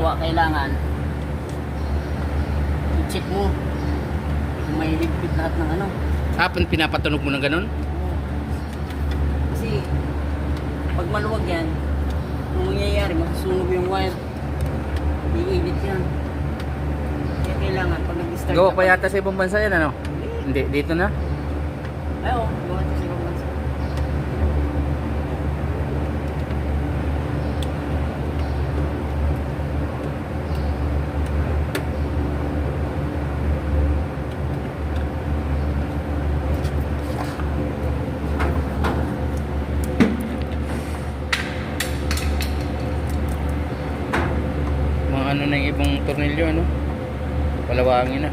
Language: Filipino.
halimbawa kailangan i-check mo kung may higpit lahat ng ano. Pinapatunog mo ng ganun? Kasi pag maluwag yan, kung mangyayari, masusunog yung wire. Iinit yan. Kaya kailangan pag nag-start Gawa pa yata sa ibang bansa yan, ano? Hindi, dito na? Ay, oo, gawa sa ibang bansa. Mga ano na yung ibang tornilyo, ano? Palawangin na.